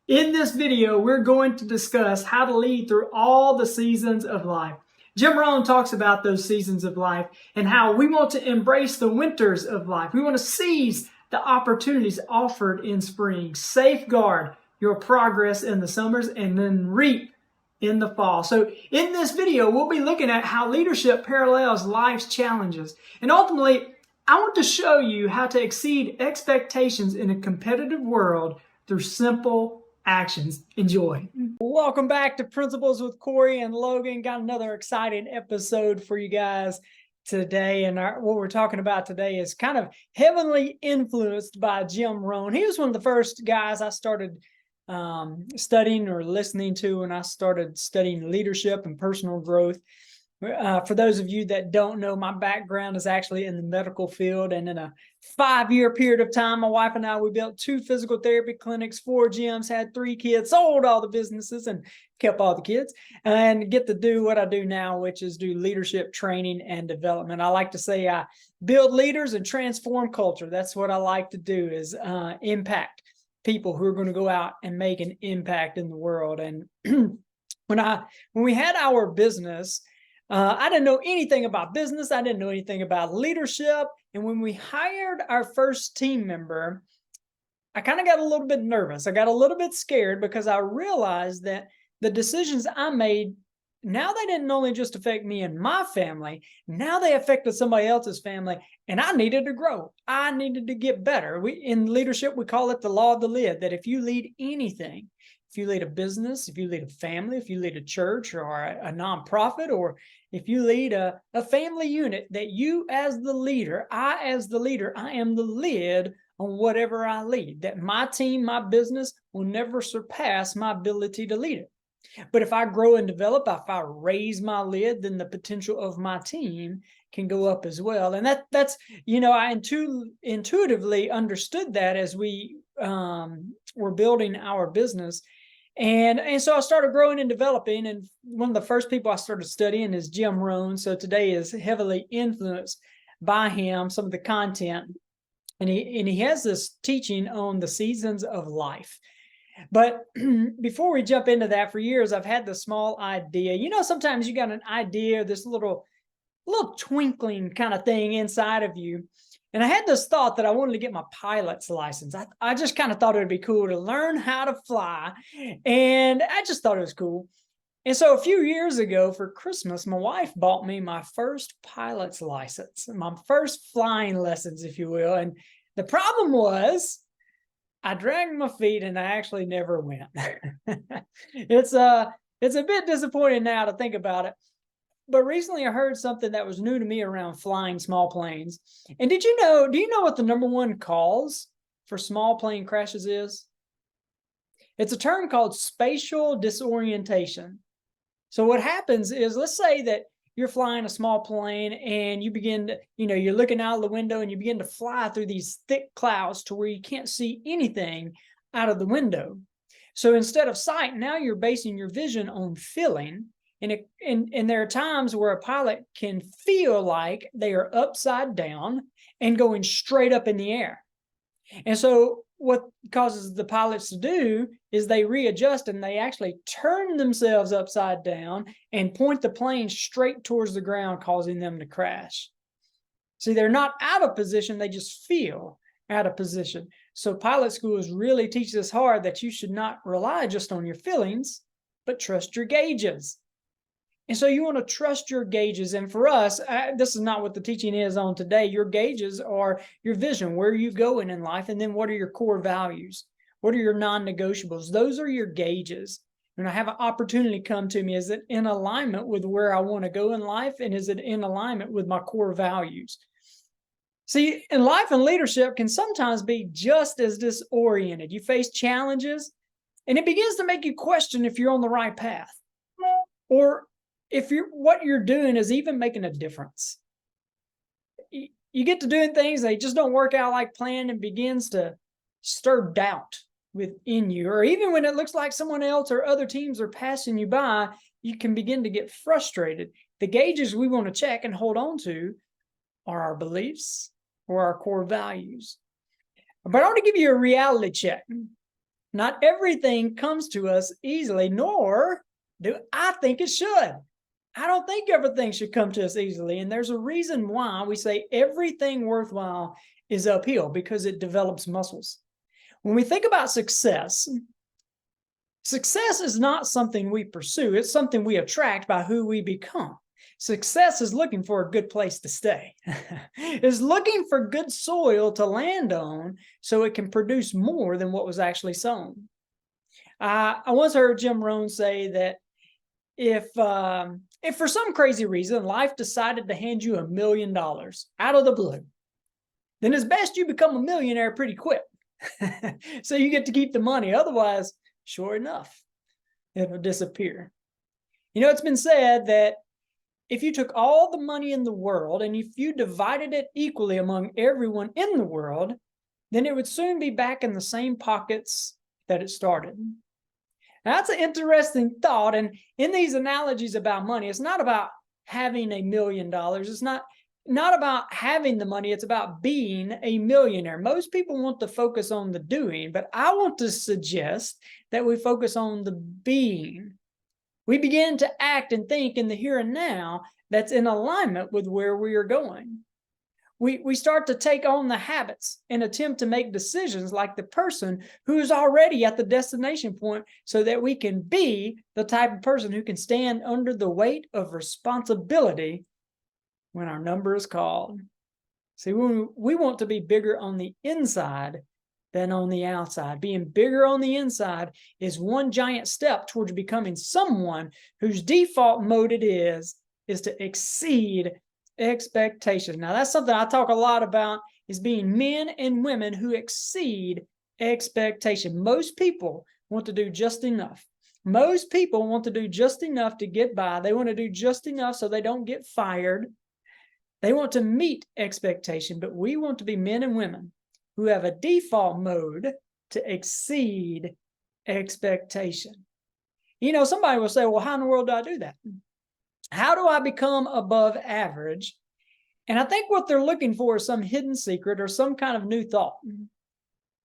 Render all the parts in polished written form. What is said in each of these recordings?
In this video, we're going to discuss how to lead through all the seasons of life. Jim Rohn talks about those seasons of life and how we want to embrace the winters of life. We want to seize the opportunities offered in spring, safeguard your progress in the summers, and then reap in the fall. So in this video, we'll be looking at how leadership parallels life's challenges. And ultimately, I want to show you how to exceed expectations in a competitive world through simple actions. Enjoy. Welcome back to Principles with Cory and Logan. Got another exciting episode for you guys today. And what we're talking about today is kind of heavily influenced by Jim Rohn. He was one of the first guys I started studying or listening to when I started studying leadership and personal growth. For those of you that don't know, my background is actually in the medical field, and in a 5-year period of time, my wife and I, we built 2 physical therapy clinics, 4 gyms, had 3 kids, sold all the businesses and kept all the kids, and get to do what I do now, which is do leadership training and development. I like to say I build leaders and transform culture. That's what I like to do, is impact people who are going to go out and make an impact in the world. And when we had our business, I didn't know anything about business. I didn't know anything about leadership. And when we hired our first team member, I kind of got a little bit nervous. I got a little bit scared because I realized that the decisions I made, now they didn't only just affect me and my family, now they affected somebody else's family, and I needed to grow. I needed to get better. In leadership, we call it the law of the lid, that if you lead anything, if you lead a business, if you lead a family, if you lead a church or a nonprofit, or if you lead a family unit, that you as the leader, I am the lid on whatever I lead, that my team, my business will never surpass my ability to lead it. But if I grow and develop, if I raise my lid, then the potential of my team can go up as well. And that's, I intuitively understood that as we were building our business. And so I started growing and developing. And one of the first people I started studying is Jim Rohn. So today is heavily influenced by him, some of the content. And he has this teaching on the seasons of life. But before we jump into that, for years, I've had this small idea. Sometimes you got an idea, this little twinkling kind of thing inside of you. And I had this thought that I wanted to get my pilot's license. I just kind of thought it would be cool to learn how to fly. And I just thought it was cool. And so a few years ago for Christmas, my wife bought me my first pilot's license, my first flying lessons, if you will. And the problem was I dragged my feet and I actually never went. It's a bit disappointing now to think about it. But recently I heard something that was new to me around flying small planes. And do you know what the number one cause for small plane crashes is? It's a term called spatial disorientation. So what happens is, let's say that you're flying a small plane and you begin to, you're looking out of the window and you begin to fly through these thick clouds to where you can't see anything out of the window. So instead of sight, now you're basing your vision on feeling. And there are times where a pilot can feel like they are upside down and going straight up in the air. And so what causes the pilots to do is they readjust and they actually turn themselves upside down and point the plane straight towards the ground, causing them to crash. See, they're not out of position, they just feel out of position. So pilot schools really teach us hard that you should not rely just on your feelings, but trust your gauges. And so you want to trust your gauges. And for us, this is not what the teaching is on today. Your gauges are your vision, where are you going in life, and then what are your core values? What are your non-negotiables? Those are your gauges. When I have an opportunity come to me, is it in alignment with where I want to go in life? And is it in alignment with my core values? See, in life and leadership can sometimes be just as disoriented. You face challenges, and it begins to make you question if you're on the right path, or if what you're doing is even making a difference. You get to doing things, they just don't work out like planned, and begins to stir doubt within you. Or even when it looks like someone else or other teams are passing you by, you can begin to get frustrated. The gauges we want to check and hold on to are our beliefs or our core values. But I want to give you a reality check. Not everything comes to us easily, nor do I think it should. I don't think everything should come to us easily. And there's a reason why we say everything worthwhile is uphill, because it develops muscles. When we think about success, success is not something we pursue. It's something we attract by who we become. Success is looking for a good place to stay. It's looking for good soil to land on so it can produce more than what was actually sown. I once heard Jim Rohn say that if for some crazy reason life decided to hand you $1 million out of the blue, then it's best you become a millionaire pretty quick. So you get to keep the money. Otherwise, sure enough, it'll disappear. You know, it's been said that if you took all the money in the world and if you divided it equally among everyone in the world, then it would soon be back in the same pockets that it started. Now, that's an interesting thought. And in these analogies about money, it's not about having $1 million. It's not about having the money. It's about being a millionaire. Most people want to focus on the doing, but I want to suggest that we focus on the being. We begin to act and think in the here and now that's in alignment with where we are going. We start to take on the habits and attempt to make decisions like the person who is already at the destination point, so that we can be the type of person who can stand under the weight of responsibility when our number is called. See, we want to be bigger on the inside than on the outside. Being bigger on the inside is one giant step towards becoming someone whose default mode it is to exceed expectations. Now, that's something I talk a lot about, is being men and women who exceed expectation. Most people want to do just enough. Most people want to do just enough to get by. They want to do just enough so they don't get fired. They want to meet expectation, but we want to be men and women who have a default mode to exceed expectation. You know, somebody will say, well, how in the world do I do that? How do I become above average? And I think what they're looking for is some hidden secret or some kind of new thought.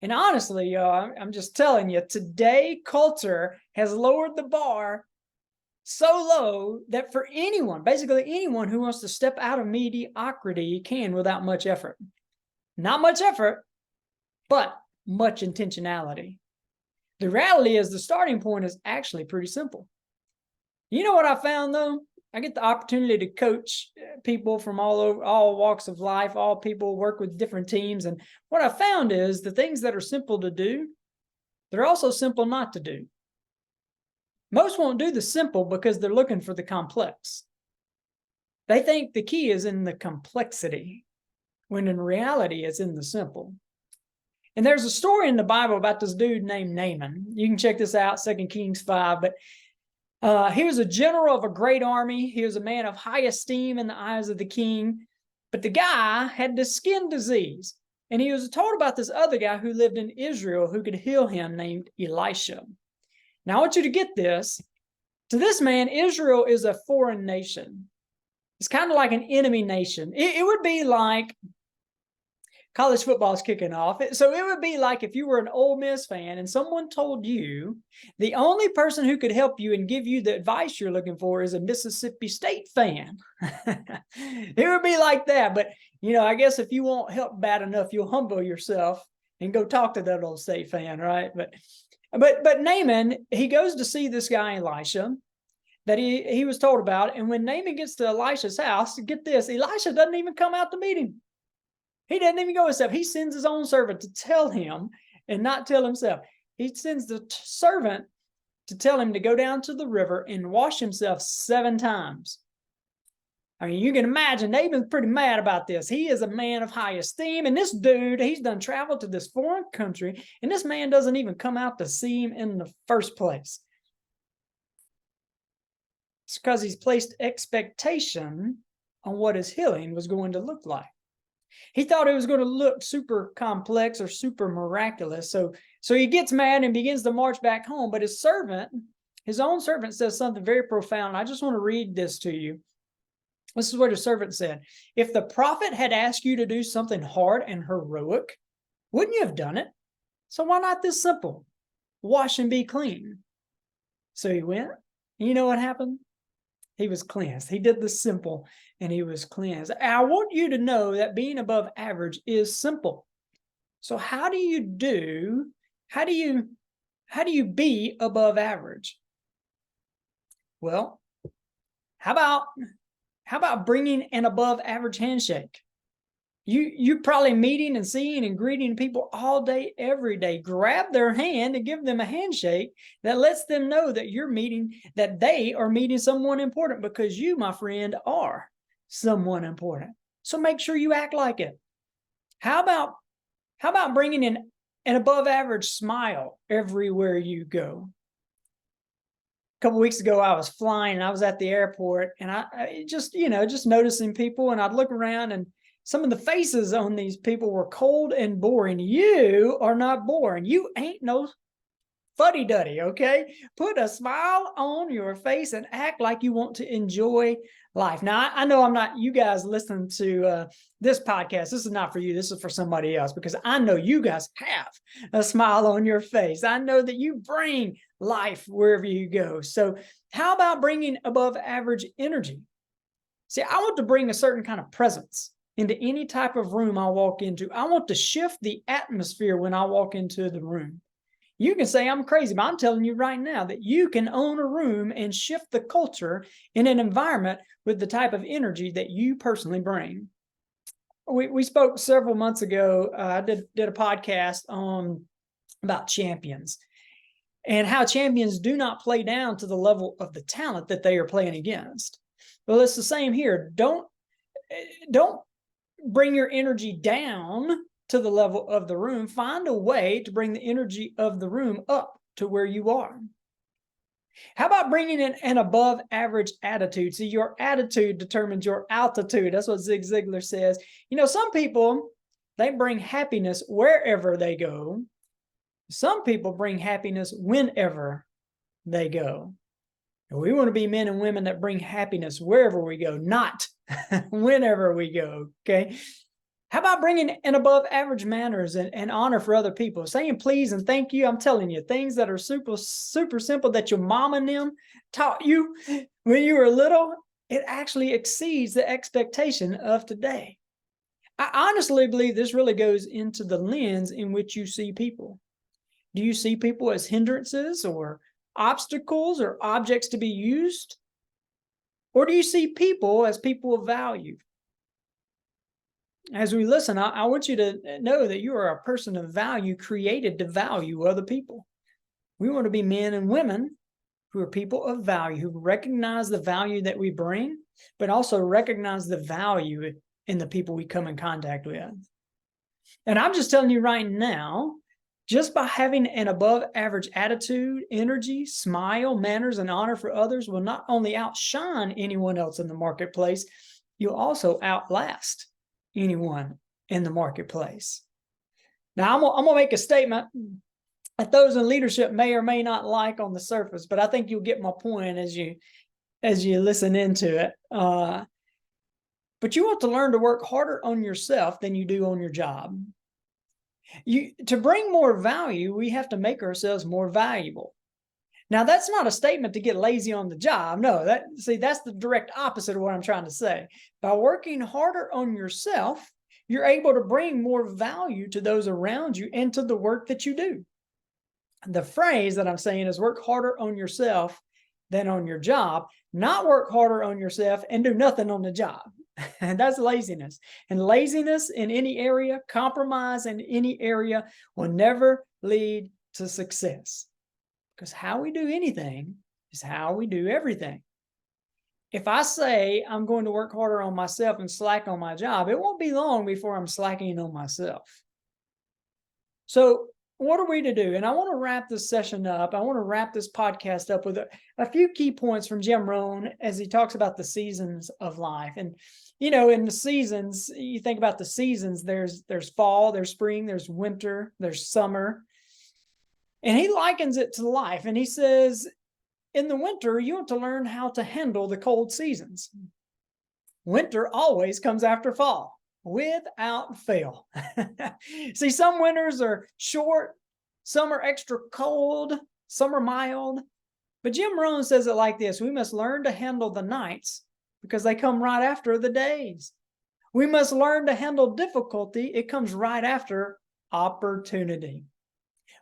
And honestly, I'm just telling you, today culture has lowered the bar so low that for anyone, basically anyone who wants to step out of mediocrity can without much effort. Not much effort, but much intentionality. The reality is the starting point is actually pretty simple. You know what I found though? I get the opportunity to coach people from all over, all walks of life. All people work with different teams. And what I found is the things that are simple to do, they're also simple not to do. Most won't do the simple because they're looking for the complex. They think the key is in the complexity, when in reality it's in the simple. And there's a story in the Bible about this dude named Naaman. You can check this out, 2 Kings 5. But he was a general of a great army. He was a man of high esteem in the eyes of the king. But the guy had this skin disease. And he was told about this other guy who lived in Israel who could heal him, named Elisha. Now, I want you to get this. To this man, Israel is a foreign nation. It's kind of like an enemy nation. It would be like college football is kicking off. So it would be like if you were an Ole Miss fan and someone told you the only person who could help you and give you the advice you're looking for is a Mississippi State fan. It would be like that. But, you know, I guess if you want help bad enough, you'll humble yourself and go talk to that old State fan, right? But Naaman, he goes to see this guy Elisha that he was told about. And when Naaman gets to Elisha's house, get this, Elisha doesn't even come out to meet him. He doesn't even go himself. He sends his own servant to tell him and not tell himself. He sends the servant to tell him to go down to the river and wash himself 7 times. I mean, you can imagine Naaman's pretty mad about this. He is a man of high esteem. And this dude, he's done traveled to this foreign country. And this man doesn't even come out to see him in the first place. It's because he's placed expectation on what his healing was going to look like. He thought it was going to look super complex or super miraculous. So he gets mad and begins to march back home. But his own servant says something very profound. I just want to read this to you. This is what his servant said. If the prophet had asked you to do something hard and heroic, wouldn't you have done it? So why not this simple? wash and be clean. So he went, and you know what happened? He was cleansed. He did the simple, and he was cleansed. I want you to know that being above average is simple. So how do you be above average? Well, how about bringing an above average handshake? You probably meeting and seeing and greeting people all day, every day. Grab their hand and give them a handshake that lets them know that they are meeting someone important, because you, my friend, are someone important. So make sure you act like it. How about bringing in an above average smile everywhere you go? A couple weeks ago, I was flying and I was at the airport, and I just noticing people, and I'd look around, and some of the faces on these people were cold and boring. You are not boring. You ain't no fuddy-duddy, okay? Put a smile on your face and act like you want to enjoy life. Now, I know I'm not, you guys listen to this podcast. This is not for you. This is for somebody else, because I know you guys have a smile on your face. I know that you bring life wherever you go. So how about bringing above average energy? See, I want to bring a certain kind of presence into any type of room I walk into. I want to shift the atmosphere when I walk into the room. You can say I'm crazy, but I'm telling you right now that you can own a room and shift the culture in an environment with the type of energy that you personally bring. We spoke several months ago. I did a podcast about champions, and how champions do not play down to the level of the talent that they are playing against. Well, it's the same here. Don't bring your energy down to the level of the room. Find a way to bring the energy of the room up to where you are. How about bringing in an above average attitude? See, your attitude determines your altitude. That's what Zig Ziglar says. Some people, they bring happiness wherever they go. Some people bring happiness whenever they go. We want to be men and women that bring happiness wherever we go, not whenever we go, okay? How about bringing in above average manners and honor for other people? Saying please and thank you. I'm telling you, things that are super, super simple that your mom and them taught you when you were little, it actually exceeds the expectation of today. I honestly believe this really goes into the lens in which you see people. Do you see people as hindrances or obstacles or objects to be used? Or do you see people as people of value? As we listen, I want you to know that you are a person of value, created to value other people. We want to be men and women who are people of value, who recognize the value that we bring, but also recognize the value in the people we come in contact with. And I'm just telling you right now, just by having an above average attitude, energy, smile, manners, and honor for others will not only outshine anyone else in the marketplace, you'll also outlast anyone in the marketplace. Now, I'm gonna make a statement that those in leadership may or may not like on the surface, but I think you'll get my point as you listen into it. But you want to learn to work harder on yourself than you do on your job. To bring more value, we have to make ourselves more valuable. Now, that's not a statement to get lazy on the job. No, that's the direct opposite of what I'm trying to say. By working harder on yourself, you're able to bring more value to those around you and to the work that you do. The phrase that I'm saying is work harder on yourself than on your job, not work harder on yourself and do nothing on the job. And that's laziness. And laziness in any area, compromise in any area will never lead to success. Because how we do anything is how we do everything. If I say I'm going to work harder on myself and slack on my job, it won't be long before I'm slacking on myself. So what are we to do? And I want to wrap this session up. I want to wrap this podcast up with a few key points from Jim Rohn as he talks about the seasons of life. And, in the seasons, you think about the seasons, there's fall, there's spring, there's winter, there's summer. And he likens it to life. And he says, in the winter, you want to learn how to handle the cold seasons. Winter always comes after fall, without fail. See, some winters are short Some are extra cold, some are mild. But Jim Rohn says it like this: we must learn to handle the nights because they come right after the days. We must learn to handle difficulty. It comes right after opportunity.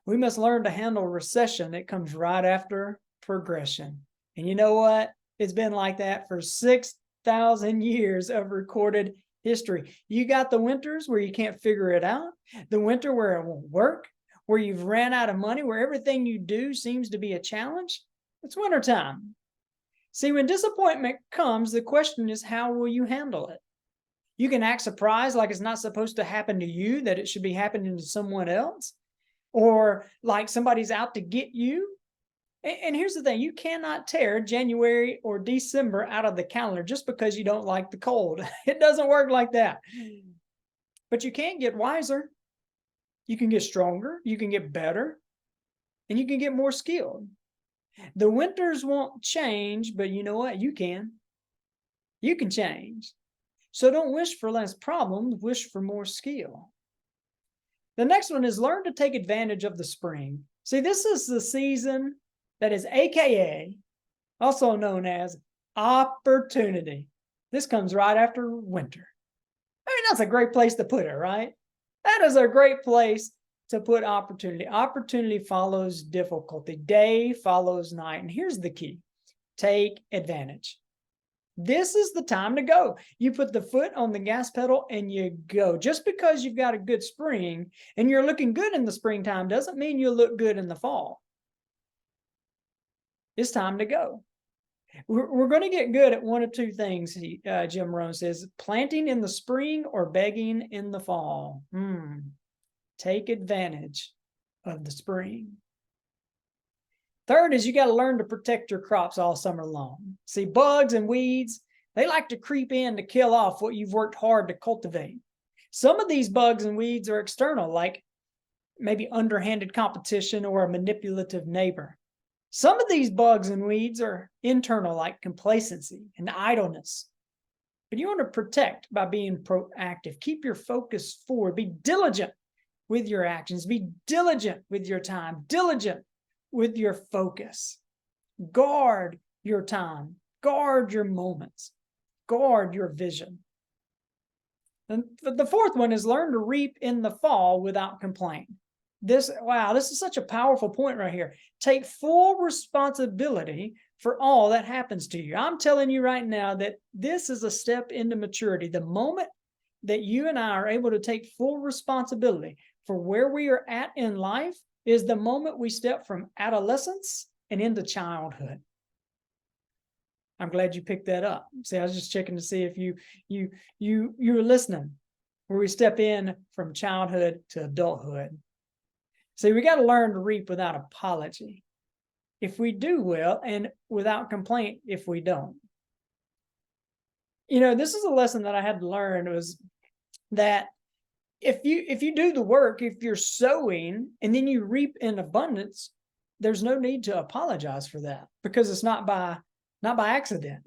We must learn to handle recession. It comes right after progression. And you know what? It's been like that for 6,000 years of recorded history. You got the winters where you can't figure it out, the winter where it won't work, where you've ran out of money, where everything you do seems to be a challenge. It's wintertime. See, when disappointment comes, the question is, how will you handle it? You can act surprised like it's not supposed to happen to you, that it should be happening to someone else, or like somebody's out to get you. And here's the thing: you cannot tear January or December out of the calendar just because you don't like the cold. It doesn't work like that. But you can get wiser. You can get stronger. You can get better. And you can get more skilled. The winters won't change, but you know what? You can. You can change. So don't wish for less problems, wish for more skill. The next one is learn to take advantage of the spring. See, this is the season that is AKA, also known as opportunity. This comes right after winter. I mean, that's a great place to put it, right? That is a great place to put opportunity. Opportunity follows difficulty. Day follows night. And here's the key: take advantage. This is the time to go. You put the foot on the gas pedal and you go. Just because you've got a good spring and you're looking good in the springtime doesn't mean you'll look good in the fall. It's time to go. We're going to get good at one of two things, Jim Rohn says: planting in the spring or begging in the fall. Take advantage of the spring. Third is you got to learn to protect your crops all summer long. See, bugs and weeds, they like to creep in to kill off what you've worked hard to cultivate. Some of these bugs and weeds are external, like maybe underhanded competition or a manipulative neighbor. Some of these bugs and weeds are internal, like complacency and idleness. But you want to protect by being proactive. Keep your focus forward. Be diligent with your actions. Be diligent with your time. Diligent with your focus. Guard your time. Guard your moments. Guard your vision. And the fourth one is learn to reap in the fall without complaint. This is such a powerful point right here. Take full responsibility for all that happens to you. I'm telling you right now that this is a step into maturity. The moment that you and I are able to take full responsibility for where we are at in life is the moment we step from adolescence and into childhood. I'm glad you picked that up. See, I was just checking to see if you were listening, where we step in from childhood to adulthood. See, we got to learn to reap without apology if we do well, and without complaint if we don't. You know, this is a lesson that I had to learn, was that if you do the work, if you're sowing and then you reap in abundance, there's no need to apologize for that, because it's not by accident.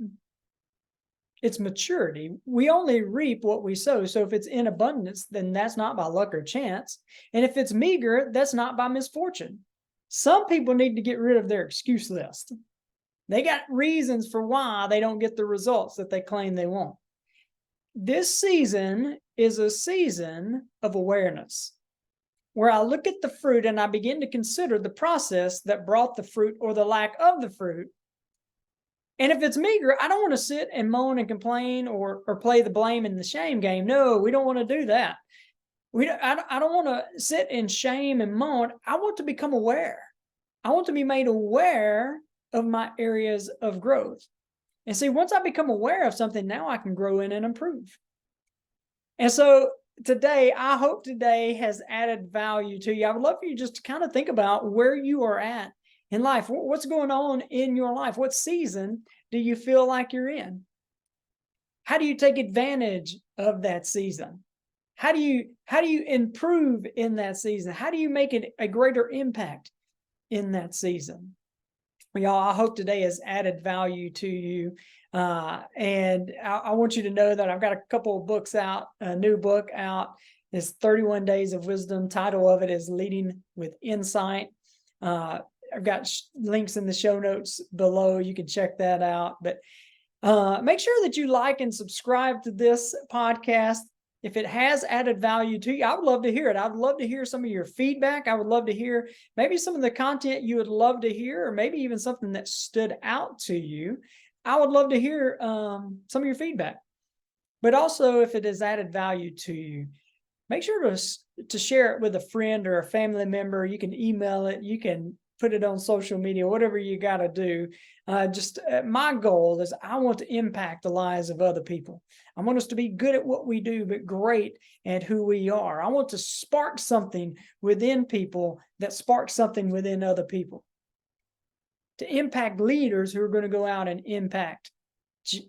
It's maturity. We only reap what we sow. So if it's in abundance, then that's not by luck or chance. And if it's meager, that's not by misfortune. Some people need to get rid of their excuse list. They got reasons for why they don't get the results that they claim they want. This season is a season of awareness, where I look at the fruit and I begin to consider the process that brought the fruit or the lack of the fruit. And if it's meager, I don't want to sit and moan and complain or play the blame and the shame game. No, we don't want to do that. I don't want to sit in shame and moan. I want to become aware. I want to be made aware of my areas of growth. And see, once I become aware of something, now I can grow in and improve. And so today, I hope today has added value to you. I would love for you just to kind of think about where you are at in life. What's going on in your life? What season do you feel like you're in? How do you take advantage of that season? How do you improve in that season? How do you make it a greater impact in that season? Y'all, I hope today has added value to you. And I want you to know that I've got a couple of books out, a new book out It's 31 Days of Wisdom. Title of it is Leading with Insight. I've got links in the show notes below. You can check that out. But make sure that you like and subscribe to this podcast. If it has added value to you, I would love to hear it. I would love to hear some of your feedback. I would love to hear maybe some of the content you would love to hear, or maybe even something that stood out to you. I would love to hear some of your feedback. But also, if it has added value to you, make sure to share it with a friend or a family member. You can email it. You can put it on social media, whatever you got to do. My goal is I want to impact the lives of other people. I want us to be good at what we do, but great at who we are. I want to spark something within people that sparks something within other people, to impact leaders who are going to go out and impact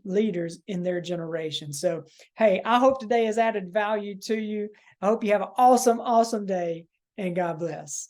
leaders in their generation. So, hey, I hope today has added value to you. I hope you have an awesome, awesome day, and God bless.